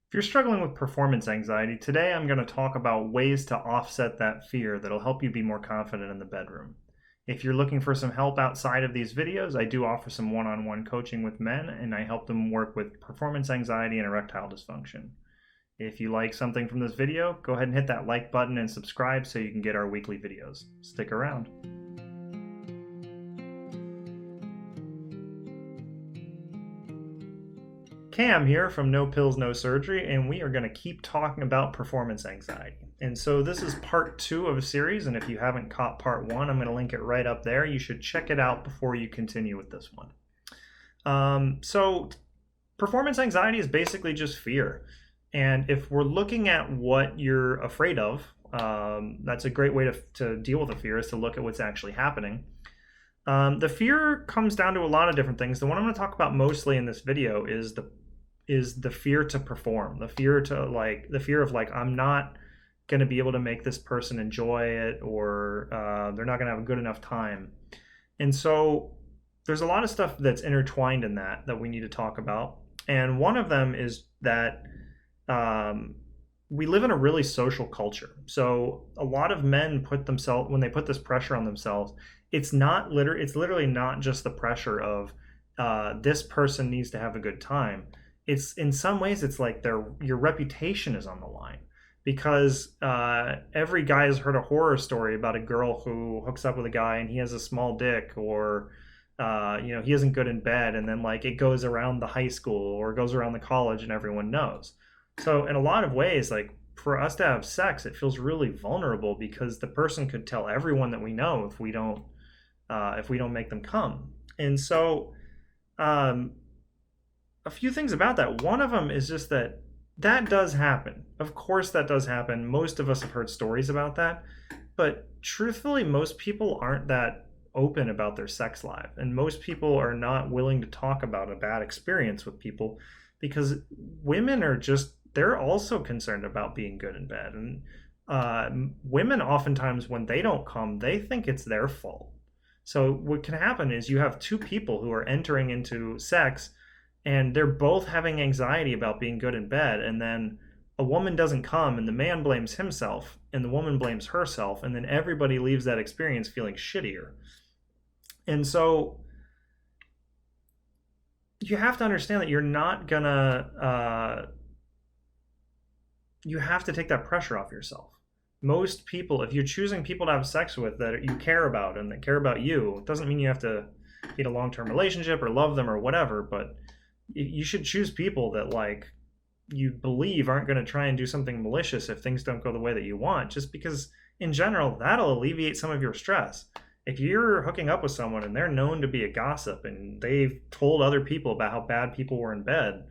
If you're struggling with performance anxiety, today I'm going to talk about ways to offset that fear that'll help you be more confident in the bedroom. If you're looking for some help outside of these videos, I do offer some one-on-one coaching with men, and I help them work with performance anxiety and erectile dysfunction. If you like something from this video, go ahead and hit that like button and subscribe so you can get our weekly videos. Stick around. Cam here from No Pills, No Surgery, and we are going to keep talking about performance anxiety. And so this is part 2 of a series, and if you haven't caught part 1, I'm going to link it right up there. You should check it out before you continue with this one. So performance anxiety is basically just fear. And if we're looking at what you're afraid of, that's a great way to deal with a fear, is to look at what's actually happening. The fear comes down to a lot of different things. The one I'm going to talk about mostly in this video is the fear to perform, the fear of I'm not going to be able to make this person enjoy it, or they're not going to have a good enough time. And so there's a lot of stuff that's intertwined in that we need to talk about. And one of them is that we live in a really social culture. So a lot of men when they put this pressure on themselves, it's literally not just the pressure of this person needs to have a good time. It's in some ways it's like your reputation is on the line, because every guy has heard a horror story about a girl who hooks up with a guy and he has a small dick, or he isn't good in bed, and then it goes around the high school or goes around the college and everyone knows. So in a lot of ways, for us to have sex, it feels really vulnerable, because the person could tell everyone that we know if we don't make them come. And so a few things about that. One of them is just that does happen. Of course that does happen. Most of us have heard stories about that. But truthfully, most people aren't that open about their sex life. And most people are not willing to talk about a bad experience with people, because women they're also concerned about being good in bed. And women oftentimes, when they don't come, they think it's their fault. So what can happen is you have two people who are entering into sex, and they're both having anxiety about being good in bed, and then a woman doesn't come, and the man blames himself and the woman blames herself, and then everybody leaves that experience feeling shittier. And so you have to understand that you're not gonna you have to take that pressure off yourself. Most people, if you're choosing people to have sex with that you care about and that care about you, it doesn't mean you have to be in a long-term relationship or love them or whatever, but you should choose people that you believe aren't going to try and do something malicious if things don't go the way that you want, just because in general that'll alleviate some of your stress. If you're hooking up with someone and they're known to be a gossip and they've told other people about how bad people were in bed,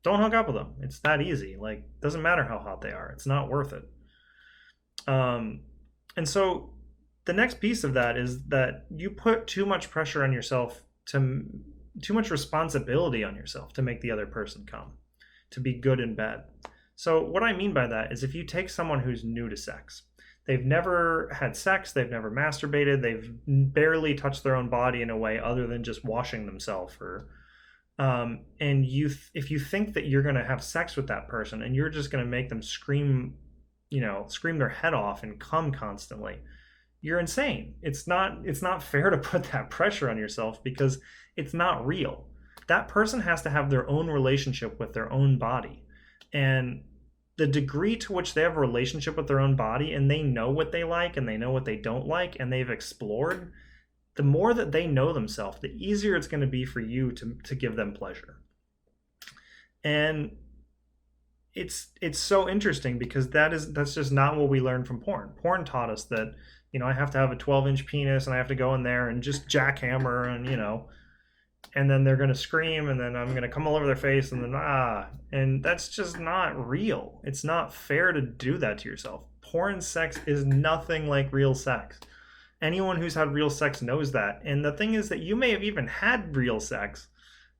don't hook up with them. It's that easy. Doesn't matter how hot they are. It's not worth it. And so the next piece of that is that you put too much pressure on yourself, too much responsibility on yourself to make the other person come, to be good in bed. So what I mean by that is, if you take someone who's new to sex, they've never had sex, they've never masturbated, they've barely touched their own body in a way other than just washing themselves, if you think that you're going to have sex with that person and you're just going to make them scream their head off and come constantly, you're insane. It's not fair to put that pressure on yourself, because it's not real. That person has to have their own relationship with their own body. And the degree to which they have a relationship with their own body, and they know what they like and they know what they don't like, and they've explored, the more that they know themselves, the easier it's going to be for you to give them pleasure. And it's so interesting, because that's just not what we learned from porn. Porn taught us that, I have to have a 12-inch penis and I have to go in there and just jackhammer, and then they're going to scream, and then I'm going to come all over their face, and then and that's just not real. It's not fair to do that to yourself. Porn sex is nothing like real sex. Anyone who's had real sex knows that. And the thing is that you may have even had real sex,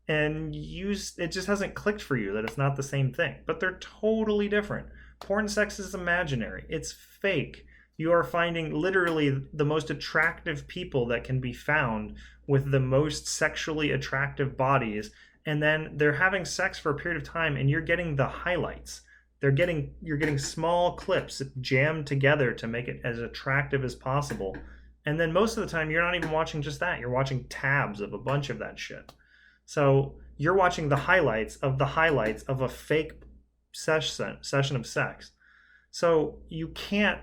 and it just hasn't clicked for you that it's not the same thing. But they're totally different. Porn sex is imaginary. It's fake. You are finding literally the most attractive people that can be found with the most sexually attractive bodies, and then they're having sex for a period of time, and you're getting the highlights. You're getting small clips jammed together to make it as attractive as possible. And then most of the time you're not even watching just that. You're watching tabs of a bunch of that shit. So you're watching the highlights of a fake session of sex. So you can't,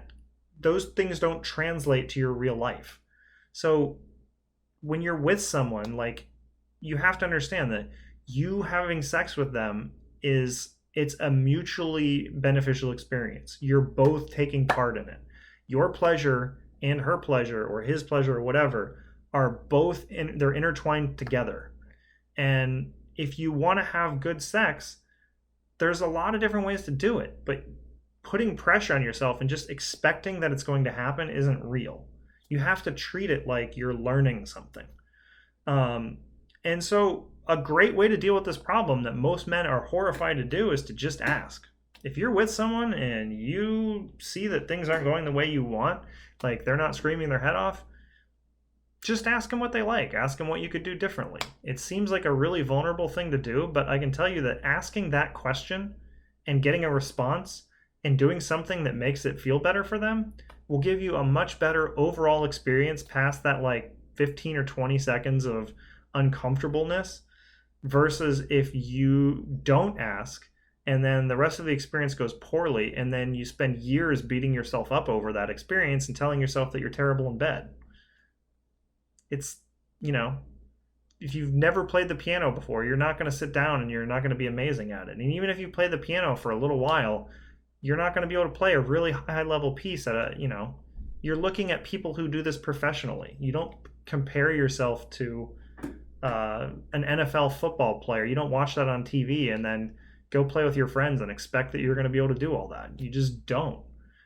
those things don't translate to your real life. So when you're with someone, like, you have to understand that you having sex with them it's a mutually beneficial experience. You're both taking part in it. Your pleasure and her pleasure, or his pleasure, or whatever, are they're intertwined together. And if you want to have good sex, there's a lot of different ways to do it, but putting pressure on yourself and just expecting that it's going to happen isn't real. You have to treat it like you're learning something. And so a great way to deal with this problem that most men are horrified to do is to just ask. If you're with someone and you see that things aren't going the way you want, like they're not screaming their head off, just ask them what they like. Ask them what you could do differently. It seems like a really vulnerable thing to do, but I can tell you that asking that question and getting a response and doing something that makes it feel better for them will give you a much better overall experience past that like 15 or 20 seconds of uncomfortableness, versus if you don't ask and then the rest of the experience goes poorly and then you spend years beating yourself up over that experience and telling yourself that you're terrible in bed. It's, if you've never played the piano before, you're not going to sit down and you're not going to be amazing at it. And even if you play the piano for a little while, you're not going to be able to play a really high level piece you're looking at people who do this professionally. You don't compare yourself to an NFL football player. You don't watch that on TV and then go play with your friends and expect that you're going to be able to do all that. You just don't.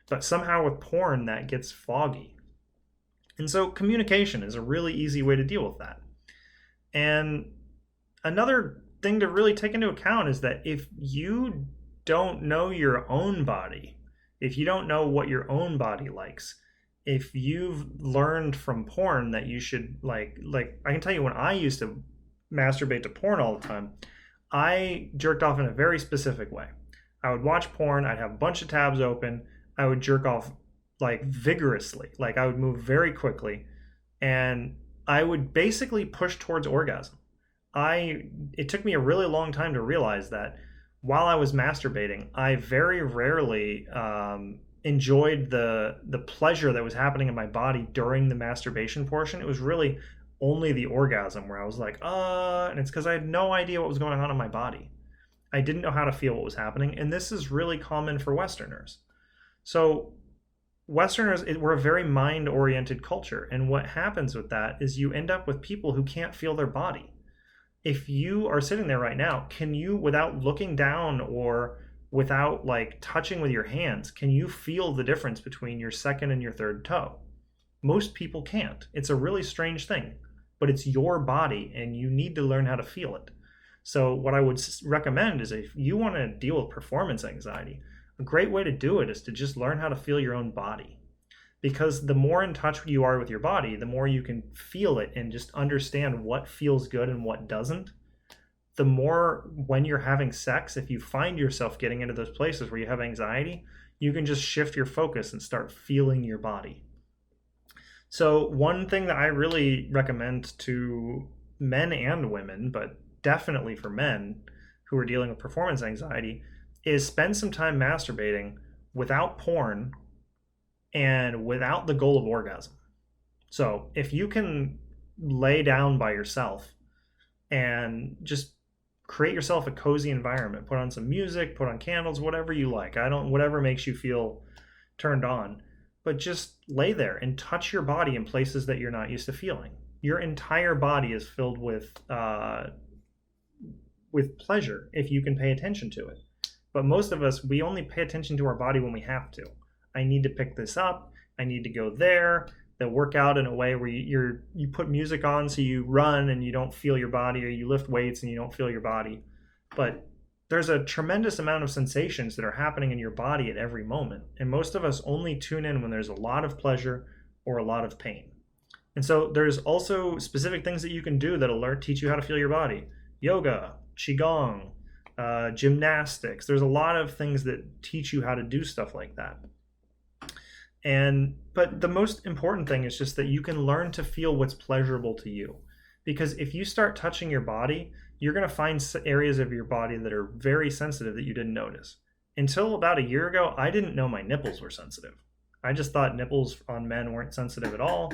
But somehow with porn, that gets foggy. And so communication is a really easy way to deal with that. And another thing to really take into account is that if you don't know your own body, if you don't know what your own body likes, if you've learned from porn that you should like I can tell you, when I used to masturbate to porn all the time, I jerked off in a very specific way. I would watch porn, I'd have a bunch of tabs open, I would jerk off like vigorously, like I would move very quickly, and I would basically push towards orgasm. It took me a really long time to realize that while I was masturbating, I very rarely enjoyed the pleasure that was happening in my body during the masturbation portion. It was really only the orgasm where I was like, and it's because I had no idea what was going on in my body. I didn't know how to feel what was happening, and this is really common for Westerners. So Westerners, we're a very mind-oriented culture, and what happens with that is you end up with people who can't feel their body. If you are sitting there right now, can you, without looking down or without like touching with your hands, can you feel the difference between your second and your third toe? Most people can't. It's a really strange thing, but it's your body and you need to learn how to feel it. So what I would recommend is, if you want to deal with performance anxiety, a great way to do it is to just learn how to feel your own body. Because the more in touch you are with your body, the more you can feel it and just understand what feels good and what doesn't. The more, when you're having sex, if you find yourself getting into those places where you have anxiety, you can just shift your focus and start feeling your body. So one thing that I really recommend to men and women, but definitely for men who are dealing with performance anxiety, is spend some time masturbating without porn and without the goal of orgasm. So if you can lay down by yourself and just create yourself a cozy environment, put on some music, put on candles, whatever you like. Whatever makes you feel turned on, but just lay there and touch your body in places that you're not used to feeling. Your entire body is filled with pleasure if you can pay attention to it. But most of us, we only pay attention to our body when we have to. I need to pick this up. I need to go there. They'll work out in a way where you put music on so you run and you don't feel your body, or you lift weights and you don't feel your body. But there's a tremendous amount of sensations that are happening in your body at every moment. And most of us only tune in when there's a lot of pleasure or a lot of pain. And so there's also specific things that you can do that'll teach you how to feel your body. Yoga, qigong, gymnastics. There's a lot of things that teach you how to do stuff like that. But the most important thing is just that you can learn to feel what's pleasurable to you. Because if you start touching your body, you're going to find areas of your body that are very sensitive that you didn't notice. Until about a year ago, I didn't know my nipples were sensitive. I just thought nipples on men weren't sensitive at all,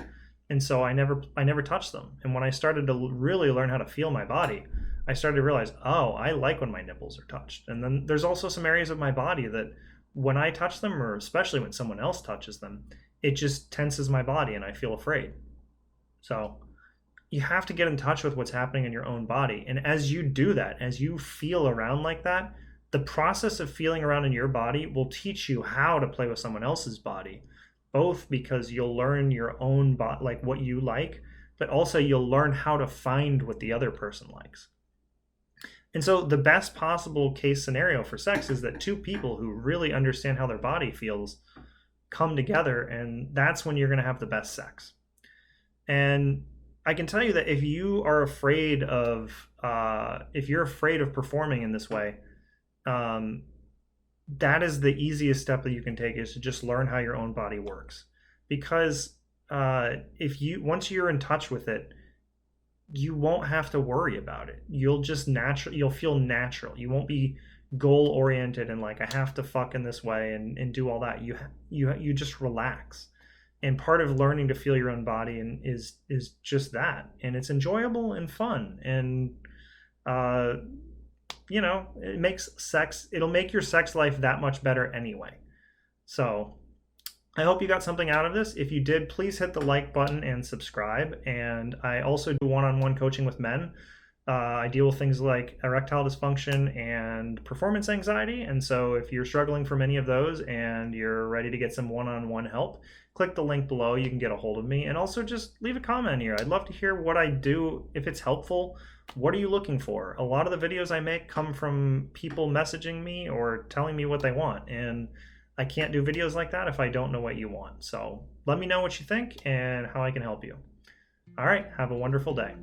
and so I never touched them. And when I started to really learn how to feel my body, I started to realize, oh, I like when my nipples are touched. And then there's also some areas of my body that when I touch them, or especially when someone else touches them, it just tenses my body and I feel afraid. So you have to get in touch with what's happening in your own body. And as you do that, as you feel around like that, the process of feeling around in your body will teach you how to play with someone else's body, both because you'll learn your own body, like what you like, but also you'll learn how to find what the other person likes. And so the best possible case scenario for sex is that two people who really understand how their body feels come together, and that's when you're going to have the best sex. And I can tell you that if you are afraid of, if you're afraid of performing in this way, that is the easiest step that you can take, is to just learn how your own body works. Because once you're in touch with it, you won't have to worry about it. You'll feel natural. You won't be goal oriented and like, I have to fuck in this way and do all that. You just relax. And part of learning to feel your own body is just that. And it's enjoyable and fun. And it'll make your sex life that much better anyway. So I hope you got something out of this. If you did, please hit the like button and subscribe. And I also do one-on-one coaching with men. I deal with things like erectile dysfunction and performance anxiety. And so if you're struggling from any of those and you're ready to get some one-on-one help, click the link below. You can get a hold of me. And also just leave a comment here. I'd love to hear what I do, if it's helpful. What are you looking for? A lot of the videos I make come from people messaging me or telling me what they want. And I can't do videos like that if I don't know what you want. So let me know what you think and how I can help you. All right, have a wonderful day.